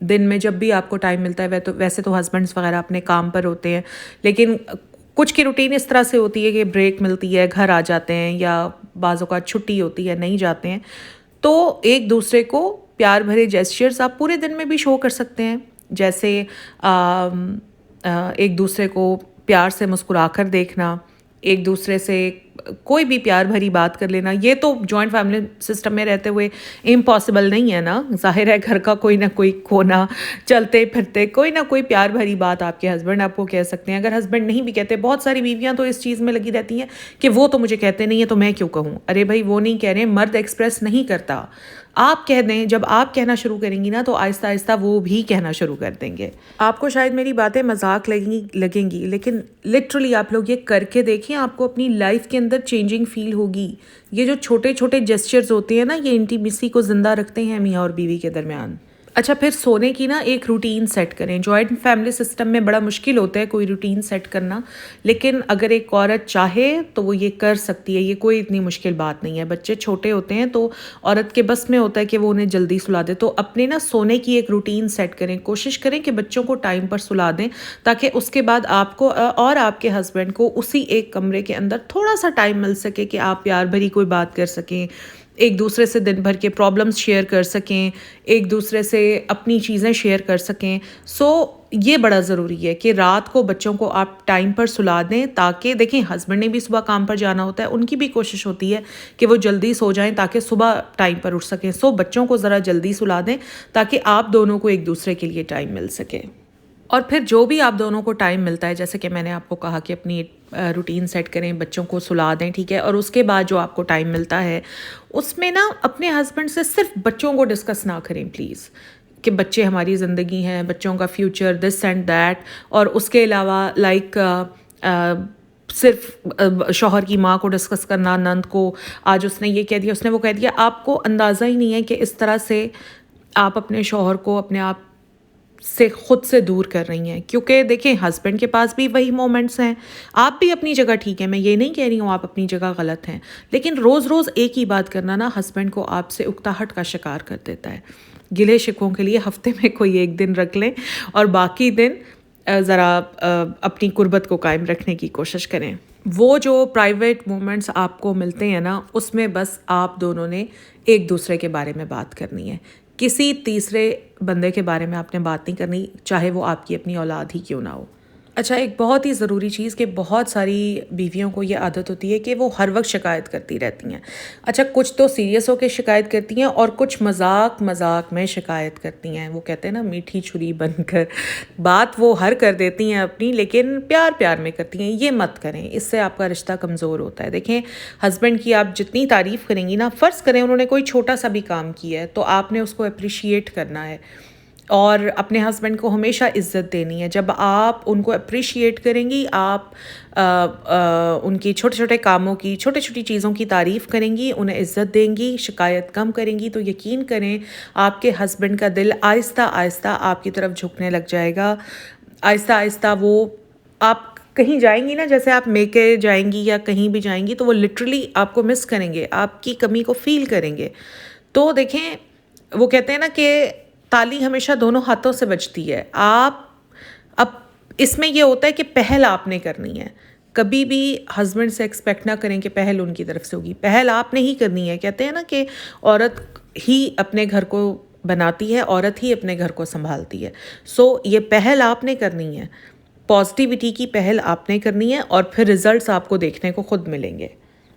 دن میں جب بھی آپ کو ٹائم ملتا ہے ویسے تو ہسبینڈس وغیرہ اپنے کام پر ہوتے ہیں، لیکن کچھ کی روٹین اس طرح سے ہوتی ہے کہ بریک ملتی ہے، گھر آ جاتے ہیں، یا بعض اوقات چھٹی ہوتی ہے نہیں جاتے ہیں، تو ایک دوسرے کو پیار بھرے جیسچرز آپ پورے دن میں بھی شو کر سکتے ہیں. جیسے ایک دوسرے کو پیار سے مسکرا کر دیکھنا، ایک دوسرے سے کوئی بھی پیار بھری بات کر لینا. یہ تو جوائنٹ فیملی سسٹم میں رہتے ہوئے امپاسبل نہیں ہے نا. ظاہر ہے گھر کا کوئی نہ کوئی کونا، چلتے پھرتے کوئی نہ کوئی پیار بھری بات آپ کے ہسبینڈ آپ کو کہہ سکتے ہیں. اگر ہسبینڈ نہیں بھی کہتے، بہت ساری بیویاں تو اس چیز میں لگی رہتی ہیں کہ وہ تو مجھے کہتے نہیں ہے تو میں کیوں کہوں. ارے بھائی وہ نہیں کہہ رہے، مرد ایکسپریس نہیں کرتا، آپ کہہ دیں. جب آپ کہنا شروع کریں گی نا تو آہستہ آہستہ وہ بھی کہنا شروع کر دیں گے. آپ کو شاید میری باتیں مذاق لگیں گی، لیکن لٹرلی آپ لوگ یہ کر کے دیکھیں، آپ کو اپنی لائف کے اندر چینجنگ فیل ہوگی. یہ جو چھوٹے چھوٹے جیسچرز ہوتے ہیں نا، یہ انٹیمیسی کو زندہ رکھتے ہیں میاں اور بیوی کے درمیان. اچھا، پھر سونے کی نا ایک روٹین سیٹ کریں. جوائنٹ فیملی سسٹم میں بڑا مشکل ہوتا ہے کوئی روٹین سیٹ کرنا، لیکن اگر ایک عورت چاہے تو وہ یہ کر سکتی ہے. یہ کوئی اتنی مشکل بات نہیں ہے. بچے چھوٹے ہوتے ہیں تو عورت کے بس میں ہوتا ہے کہ وہ انہیں جلدی سلا دے. تو اپنے نا سونے کی ایک روٹین سیٹ کریں. کوشش کریں کہ بچوں کو ٹائم پر سلا دیں، تاکہ اس کے بعد آپ کو اور آپ کے ہسبینڈ کو اسی ایک کمرے کے اندر تھوڑا سا ٹائم مل سکے کہ آپ پیار بھری کوئی بات کر سکیں، ایک دوسرے سے دن بھر کے پرابلمس شیئر کر سکیں، ایک دوسرے سے اپنی چیزیں شیئر کر سکیں. یہ بڑا ضروری ہے کہ رات کو بچوں کو آپ ٹائم پر سلا دیں، تاکہ دیکھیں ہسبینڈ نے بھی صبح کام پر جانا ہوتا ہے، ان کی بھی کوشش ہوتی ہے کہ وہ جلدی سو جائیں تاکہ صبح ٹائم پر اٹھ سکیں. بچوں کو ذرا جلدی سلا دیں تاکہ آپ دونوں کو ایک دوسرے کے لیے ٹائم مل سکے. اور پھر جو بھی آپ دونوں کو ٹائم ملتا ہے، جیسے کہ میں نے آپ کو کہا کہ اپنی روٹین سیٹ کریں، بچوں کو سلا دیں، ٹھیک ہے. اور اس کے بعد جو آپ کو ٹائم ملتا ہے اس میں نا اپنے ہسبینڈ سے صرف بچوں کو ڈسکس نہ کریں پلیز، کہ بچے ہماری زندگی ہیں، بچوں کا فیوچر، دس اینڈ دیٹ. اور اس کے علاوہ صرف شوہر کی ماں کو ڈسکس کرنا، نند کو آج اس نے یہ کہہ دیا، اس نے وہ کہہ دیا. آپ کو اندازہ ہی نہیں ہے کہ اس طرح سے آپ اپنے شوہر کو اپنے آپ سے خود سے دور کر رہی ہیں. کیونکہ دیکھیں ہسبینڈ کے پاس بھی وہی مومنٹس ہیں، آپ بھی اپنی جگہ ٹھیک ہیں، میں یہ نہیں کہہ رہی ہوں آپ اپنی جگہ غلط ہیں، لیکن روز روز ایک ہی بات کرنا نا ہسبینڈ کو آپ سے اکتاہٹ کا شکار کر دیتا ہے. گلے شکووں کے لیے ہفتے میں کوئی ایک دن رکھ لیں اور باقی دن ذرا اپنی قربت کو قائم رکھنے کی کوشش کریں. وہ جو پرائیویٹ مومنٹس آپ کو ملتے ہیں نا، اس میں بس آپ دونوں نے ایک دوسرے کے بارے میں بات کرنی ہے. کسی تیسرے بندے کے بارے میں آپ نے بات نہیں کرنی، چاہے وہ آپ کی اپنی اولاد ہی کیوں نہ ہو. اچھا، ایک بہت ہی ضروری چیز کہ بہت ساری بیویوں کو یہ عادت ہوتی ہے کہ وہ ہر وقت شکایت کرتی رہتی ہیں. اچھا، کچھ تو سیریس ہو کے شکایت کرتی ہیں اور کچھ مذاق میں شکایت کرتی ہیں. وہ کہتے ہیں نا میٹھی چھری بن کر، بات وہ ہر کر دیتی ہیں اپنی، لیکن پیار میں کرتی ہیں. یہ مت کریں، اس سے آپ کا رشتہ کمزور ہوتا ہے. دیکھیں ہسبینڈ کی آپ جتنی تعریف کریں گی نا، فرض کریں انہوں نے کوئی چھوٹا سا بھی کام کیا ہے تو آپ نے اس کو اپریشیٹ کرنا ہے اور اپنے ہسبینڈ کو ہمیشہ عزت دینی ہے. جب آپ ان کو اپریشیٹ کریں گی، آپ ان کی چھوٹے چھوٹے کاموں کی، چھوٹی چھوٹی چیزوں کی تعریف کریں گی، انہیں عزت دیں گی، شکایت کم کریں گی، تو یقین کریں آپ کے ہسبینڈ کا دل آہستہ آہستہ آپ کی طرف جھکنے لگ جائے گا. آہستہ آہستہ وہ آپ کہیں جائیں گی نا، جیسے آپ میکے جائیں گی یا کہیں بھی جائیں گی، تو وہ لٹرلی آپ کو مس کریں گے، آپ کی کمی کو فیل کریں گے. تو دیکھیں وہ کہتے ہیں نا کہ تالی ہمیشہ دونوں ہاتھوں سے بجتی ہے. آپ اب اس میں یہ ہوتا ہے کہ پہل آپ نے کرنی ہے. کبھی بھی ہسبینڈ سے ایکسپیکٹ نہ کریں کہ پہل ان کی طرف سے ہوگی. پہل آپ نے ہی کرنی ہے. کہتے ہیں نا کہ عورت ہی اپنے گھر کو بناتی ہے، عورت ہی اپنے گھر کو سنبھالتی ہے. یہ پہل آپ نے کرنی ہے، پازیٹیوٹی کی پہل آپ نے کرنی ہے، اور پھر ریزلٹس آپ کو دیکھنے کو خود ملیں گے.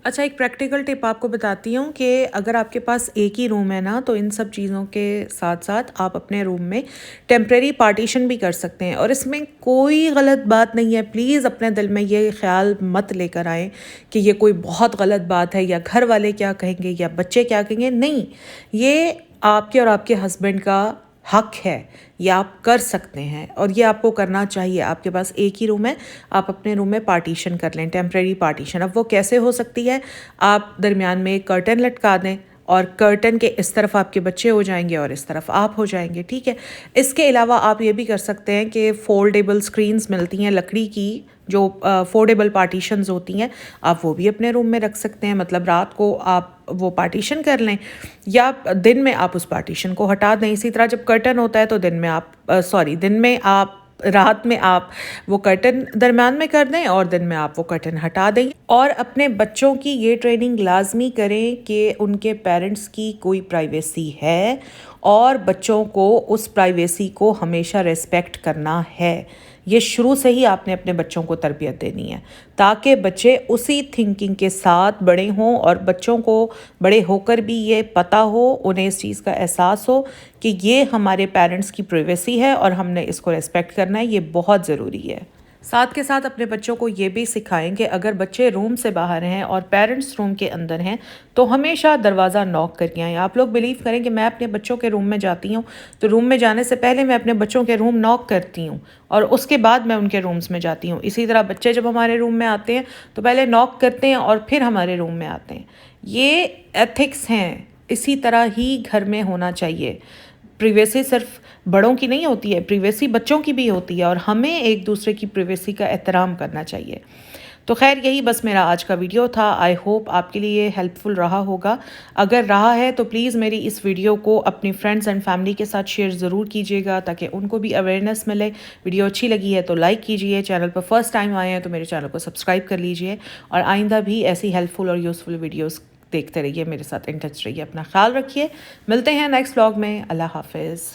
اچھا، ایک پریکٹیکل ٹپ آپ کو بتاتی ہوں کہ اگر آپ کے پاس ایک ہی روم ہے نا، تو ان سب چیزوں کے ساتھ ساتھ آپ اپنے روم میں ٹیمپریری پارٹیشن بھی کر سکتے ہیں. اور اس میں کوئی غلط بات نہیں ہے. پلیز اپنے دل میں یہ خیال مت لے کر آئیں کہ یہ کوئی بہت غلط بات ہے، یا گھر والے کیا کہیں گے، یا بچے کیا کہیں گے. نہیں، یہ آپ کے اور آپ کے ہسبینڈ کا حق ہے، یہ آپ کر سکتے ہیں اور یہ آپ کو کرنا چاہیے. آپ کے پاس ایک ہی روم ہے، آپ اپنے روم میں پارٹیشن کر لیں، ٹیمپریری پارٹیشن. اب وہ کیسے ہو سکتی ہے؟ آپ درمیان میں ایک کرٹن لٹکا دیں اور کرٹن کے اس طرف آپ کے بچے ہو جائیں گے اور اس طرف آپ ہو جائیں گے. ٹھیک ہے. اس کے علاوہ آپ یہ بھی کر سکتے ہیں کہ فولڈیبل اسکرینس ملتی ہیں لکڑی کی, جو فولڈیبل پارٹیشنز ہوتی ہیں, آپ وہ بھی اپنے روم میں رکھ سکتے ہیں. مطلب رات کو آپ وہ پارٹیشن کر لیں یا دن میں آپ اس پارٹیشن کو ہٹا دیں. اسی طرح جب کرٹن ہوتا ہے تو رات میں آپ وہ کرٹن درمیان میں کر دیں اور دن میں آپ وہ کرٹن ہٹا دیں. اور اپنے بچوں کی یہ ٹریننگ لازمی کریں کہ ان کے پیرنٹس کی کوئی پرائیویسی ہے اور بچوں کو اس پرائیویسی کو ہمیشہ ریسپیکٹ کرنا ہے. یہ شروع سے ہی آپ نے اپنے بچوں کو تربیت دینی ہے تاکہ بچے اسی تھنکنگ کے ساتھ بڑے ہوں اور بچوں کو بڑے ہو کر بھی یہ پتہ ہو, انہیں اس چیز کا احساس ہو کہ یہ ہمارے پیرنٹس کی پرائیویسی ہے اور ہم نے اس کو ریسپیکٹ کرنا ہے. یہ بہت ضروری ہے. ساتھ کے ساتھ اپنے بچوں کو یہ بھی سکھائیں کہ اگر بچے روم سے باہر ہیں اور پیرنٹس روم کے اندر ہیں تو ہمیشہ دروازہ نوک کر کے آئیں. آپ لوگ بلیو کریں کہ میں اپنے بچوں کے روم میں جاتی ہوں تو روم میں جانے سے پہلے میں اپنے بچوں کے روم نوک کرتی ہوں اور اس کے بعد میں ان کے رومز میں جاتی ہوں. اسی طرح بچے جب ہمارے روم میں آتے ہیں تو پہلے نوک کرتے ہیں اور پھر ہمارے روم میں آتے ہیں. یہ ایتھکس ہیں. اسی طرح ہی گھر میں ہونا چاہیے. پریویسی صرف بڑوں کی نہیں ہوتی ہے, پریویسی بچوں کی بھی ہوتی ہے اور ہمیں ایک دوسرے کی پریویسی کا احترام کرنا چاہیے. تو خیر یہی بس میرا آج کا ویڈیو تھا. آئی ہوپ آپ کے لیے ہیلپ فل رہا ہوگا. اگر رہا ہے تو پلیز میری اس ویڈیو کو اپنی فرینڈز اینڈ فیملی کے ساتھ شیئر ضرور کیجیے گا تاکہ ان کو بھی اویئرنیس ملے. ویڈیو اچھی لگی ہے تو لائک کیجیے. چینل پر فرسٹ ٹائم آئے ہیں تو میرے چینل کو سبسکرائب کر لیجیے اور آئندہ بھی ایسی ہیلپ فل اور یوزفل ویڈیوز دیکھتے رہیے. میرے ساتھ ان ٹچ رہیے. اپنا خیال رکھیے. ملتے ہیں نیکسٹ ولاگ میں. اللہ حافظ.